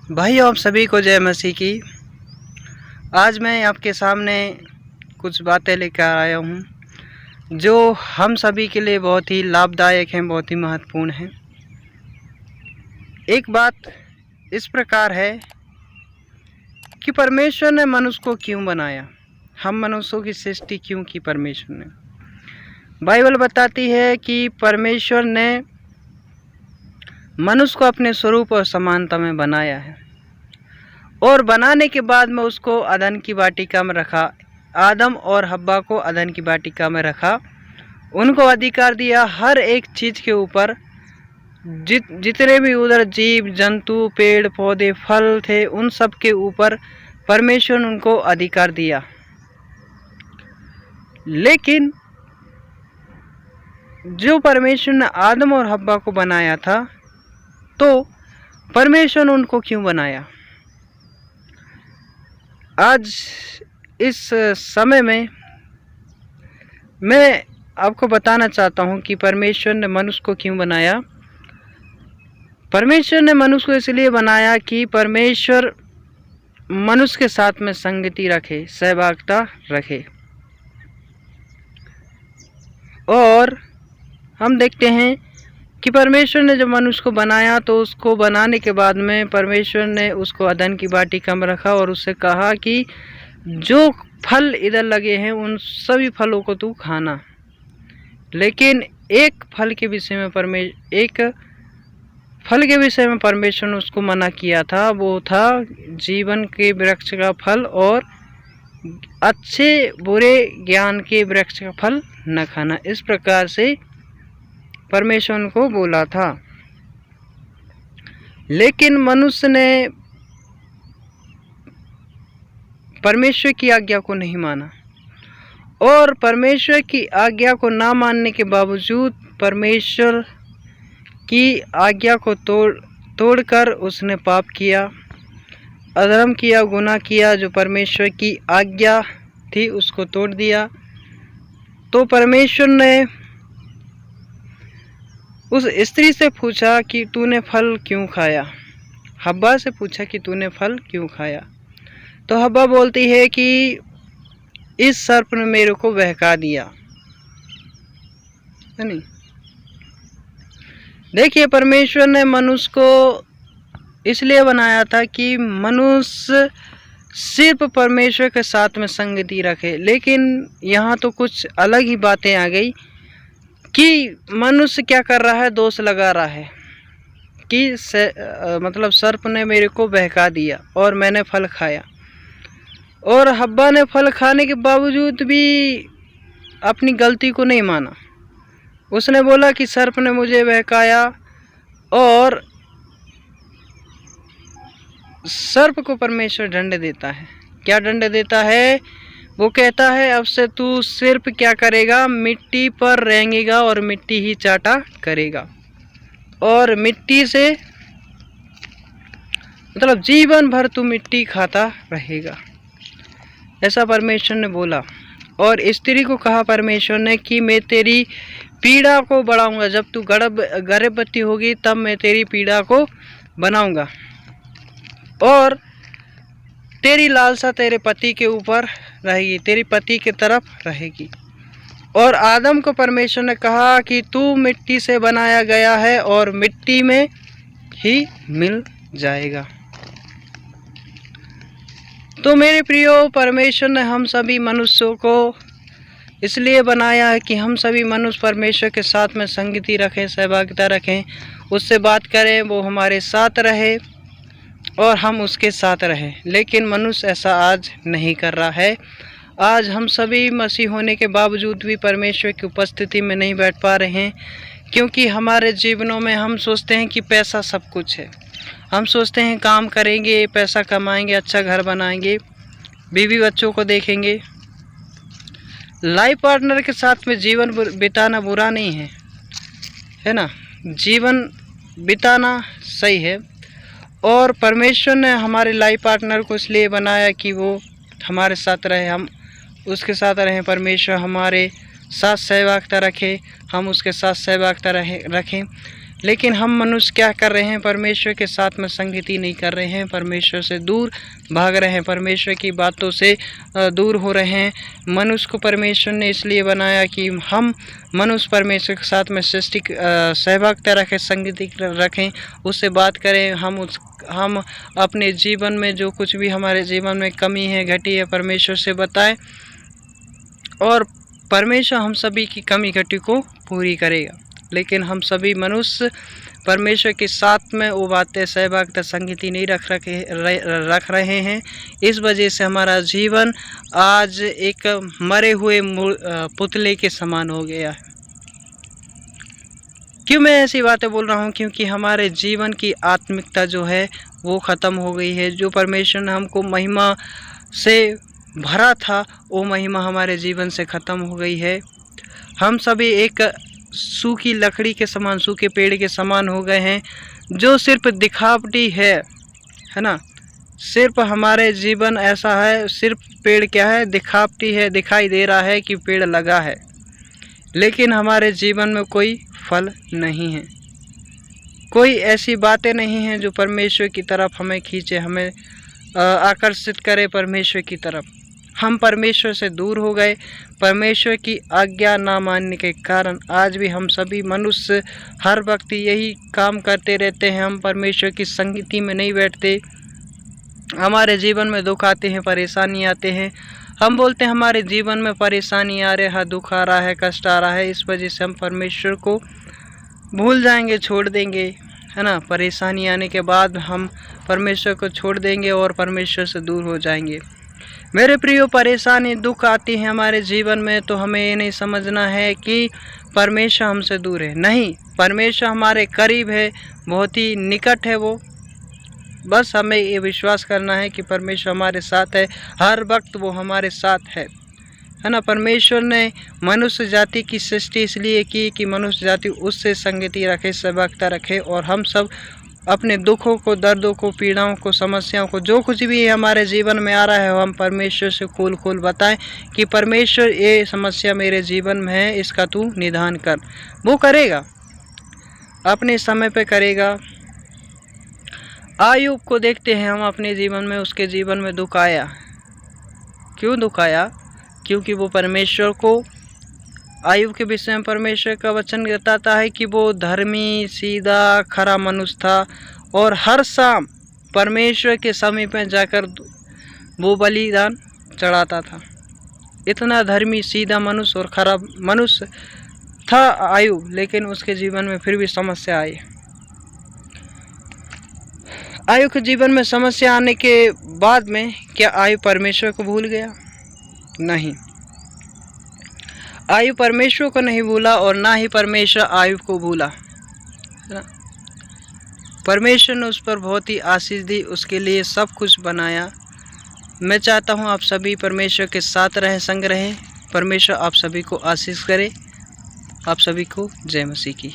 भाई आप सभी को जय मसीह की। आज मैं आपके सामने कुछ बातें लेकर आया हूँ जो हम सभी के लिए बहुत ही लाभदायक हैं, बहुत ही महत्वपूर्ण हैं। एक बात इस प्रकार है कि परमेश्वर ने मनुष्य को क्यों बनाया, हम मनुष्यों की सृष्टि क्यों की परमेश्वर ने। बाइबल बताती है कि परमेश्वर ने मनुष्य को अपने स्वरूप और समानता में बनाया है और बनाने के बाद में उसको अदन की वाटिका में रखा। आदम और हब्बा को अदन की वाटिका में रखा, उनको अधिकार दिया हर एक चीज़ के ऊपर। जितने भी उधर जीव जंतु पेड़ पौधे फल थे उन सब के ऊपर परमेश्वर ने उनको अधिकार दिया। लेकिन जो परमेश्वर ने आदम और हब्बा को बनाया था, तो परमेश्वर ने उनको क्यों बनाया। आज इस समय में मैं आपको बताना चाहता हूं कि परमेश्वर ने मनुष्य को क्यों बनाया। परमेश्वर ने मनुष्य को इसलिए बनाया कि परमेश्वर मनुष्य के साथ में संगति रखे, सहभागिता रखे। और हम देखते हैं कि परमेश्वर ने जब मनुष्य को बनाया तो उसको बनाने के बाद में परमेश्वर ने उसको अदन की वाटिका में रखा और उससे कहा कि जो फल इधर लगे हैं उन सभी फलों को तू खाना। लेकिन एक फल के विषय में परमेश्वर ने उसको मना किया था, वो था जीवन के वृक्ष का फल और अच्छे बुरे ज्ञान के वृक्ष का फल न खाना। इस प्रकार से परमेश्वर को बोला था। लेकिन मनुष्य ने परमेश्वर की आज्ञा को नहीं माना और परमेश्वर की आज्ञा को ना मानने के बावजूद परमेश्वर की आज्ञा को तोड़कर उसने पाप किया, अधर्म किया, गुनाह किया। जो परमेश्वर की आज्ञा थी उसको तोड़ दिया। तो परमेश्वर ने उस स्त्री से पूछा कि तूने फल क्यों खाया। हब्बा से पूछा कि तूने फल क्यों खाया। तो हब्बा बोलती है कि इस सर्प ने मेरे को बहका दिया, है नहीं। देखिए, परमेश्वर ने मनुष्य को इसलिए बनाया था कि मनुष्य सिर्फ परमेश्वर के साथ में संगति रखे। लेकिन यहाँ तो कुछ अलग ही बातें आ गई कि मनुष्य क्या कर रहा है, दोष लगा रहा है कि मतलब सर्प ने मेरे को बहका दिया और मैंने फल खाया। और हब्बा ने फल खाने के बावजूद भी अपनी गलती को नहीं माना। उसने बोला कि सर्प ने मुझे बहकाया। और सर्प को परमेश्वर दंड देता है। क्या दंड देता है? वो कहता है अब से तू सिर्फ क्या करेगा, मिट्टी पर रेंगेगा और मिट्टी ही चाटा करेगा और मिट्टी से मतलब जीवन भर तू मिट्टी खाता रहेगा, ऐसा परमेश्वर ने बोला। और स्त्री को कहा परमेश्वर ने कि मैं तेरी पीड़ा को बढ़ाऊंगा, जब तू गर्भवती होगी तब मैं तेरी पीड़ा को बनाऊंगा और तेरी लालसा तेरे पति के ऊपर रहेगी, तेरी पति की तरफ रहेगी। और आदम को परमेश्वर ने कहा कि तू मिट्टी से बनाया गया है और मिट्टी में ही मिल जाएगा। तो मेरे प्रियो, परमेश्वर ने हम सभी मनुष्यों को इसलिए बनाया है कि हम सभी मनुष्य परमेश्वर के साथ में संगति रखें, सहभागिता रखें, उससे बात करें, वो हमारे साथ रहे और हम उसके साथ रहें। लेकिन मनुष्य ऐसा आज नहीं कर रहा है। आज हम सभी मसीह होने के बावजूद भी परमेश्वर की उपस्थिति में नहीं बैठ पा रहे हैं, क्योंकि हमारे जीवनों में हम सोचते हैं कि पैसा सब कुछ है। हम सोचते हैं काम करेंगे, पैसा कमाएंगे, अच्छा घर बनाएंगे, बीवी बच्चों को देखेंगे। लाइफ पार्टनर के साथ में जीवन बिताना बुरा नहीं है, है ना। जीवन बिताना सही है। और परमेश्वर ने हमारे लाइफ पार्टनर को इसलिए बनाया कि वो हमारे साथ रहे, हम उसके साथ रहें। परमेश्वर हमारे साथ सहभागिता रखे, हम उसके साथ सहभागिता रखें। लेकिन हम मनुष्य क्या कर रहे हैं, परमेश्वर के साथ में संगति नहीं कर रहे हैं, परमेश्वर से दूर भाग रहे हैं, परमेश्वर की बातों से दूर हो रहे हैं। मनुष्य को परमेश्वर ने इसलिए बनाया कि हम मनुष्य परमेश्वर के साथ में सृष्टि सहभागिता रखें, संगति रखें, उससे बात करें। हम अपने जीवन में जो कुछ भी हमारे जीवन में कमी है, घटी है, परमेश्वर से बताएं और परमेश्वर हम सभी की कमी घटी को पूरी करेगा। लेकिन हम सभी मनुष्य परमेश्वर के साथ में वो बातें सहभागिता संगति नहीं रख रहे हैं। इस वजह से हमारा जीवन आज एक मरे हुए पुतले के समान हो गया है। क्यों मैं ऐसी बातें बोल रहा हूँ? क्योंकि हमारे जीवन की आत्मिकता जो है वो ख़त्म हो गई है। जो परमेश्वर ने हमको महिमा से भरा था वो महिमा हमारे जीवन से ख़त्म हो गई है। हम सभी एक सूखी लकड़ी के समान, सूखे पेड़ के समान हो गए हैं, जो सिर्फ दिखावटी है ना। सिर्फ हमारे जीवन ऐसा है, सिर्फ पेड़ क्या है, दिखावटी है, दिखाई दे रहा है कि पेड़ लगा है, लेकिन हमारे जीवन में कोई फल नहीं है। कोई ऐसी बातें नहीं हैं जो परमेश्वर की तरफ हमें खींचे, हमें आकर्षित करे परमेश्वर की तरफ। हम परमेश्वर से दूर हो गए। परमेश्वर की आज्ञा ना मानने के कारण आज भी हम सभी मनुष्य हर वक्त यही काम करते रहते हैं। हम परमेश्वर की संगति में नहीं बैठते। हमारे जीवन में दुख आते हैं, परेशानी आते हैं, हम बोलते हैं हमारे जीवन में परेशानी आ रहा है, दुख आ रहा है, कष्ट आ रहा है। इस वजह से हम परमेश्वर को भूल जाएंगे, छोड़ देंगे, है ना। परेशानी आने के बाद हम परमेश्वर को छोड़ देंगे और परमेश्वर से दूर हो जाएंगे। मेरे प्रियो, परेशानी दुख आती है हमारे जीवन में तो हमें ये नहीं समझना है कि परमेश्वर हमसे दूर है। नहीं, परमेश्वर हमारे करीब है, बहुत ही निकट है वो। बस हमें ये विश्वास करना है कि परमेश्वर हमारे साथ है, हर वक्त वो हमारे साथ है ना। परमेश्वर ने मनुष्य जाति की सृष्टि इसलिए की कि मनुष्य जाति उससे संगति रखे, सहभागिता रखे, और हम सब अपने दुखों को, दर्दों को, पीड़ाओं को, समस्याओं को, जो कुछ भी हमारे जीवन में आ रहा है, हम परमेश्वर से खोल बताएं कि परमेश्वर ये समस्या मेरे जीवन में है, इसका तू निदान कर। वो करेगा, अपने समय पे करेगा। आयुब को देखते हैं हम अपने जीवन में, उसके जीवन में दुख आया। क्यों दुख आया? क्योंकि वो परमेश्वर को, आयुब के विषय में परमेश्वर का वचन बताता है कि वो धर्मी, सीधा, खरा मनुष्य था और हर शाम परमेश्वर के समीप में जाकर वो बलिदान चढ़ाता था। इतना धर्मी, सीधा मनुष्य और खरा मनुष्य था आयुब, लेकिन उसके जीवन में फिर भी समस्या आई। आयुब के जीवन में समस्या आने के बाद में क्या आयुब परमेश्वर को भूल गया? नहीं, आयुब परमेश्वर को नहीं भूला और ना ही परमेश्वर आयुब को भूला। परमेश्वर ने उस पर बहुत ही आशीष दी, उसके लिए सब कुछ बनाया। मैं चाहता हूँ आप सभी परमेश्वर के साथ रहें, संग रहें। परमेश्वर आप सभी को आशीष करे। आप सभी को जय मसीह की।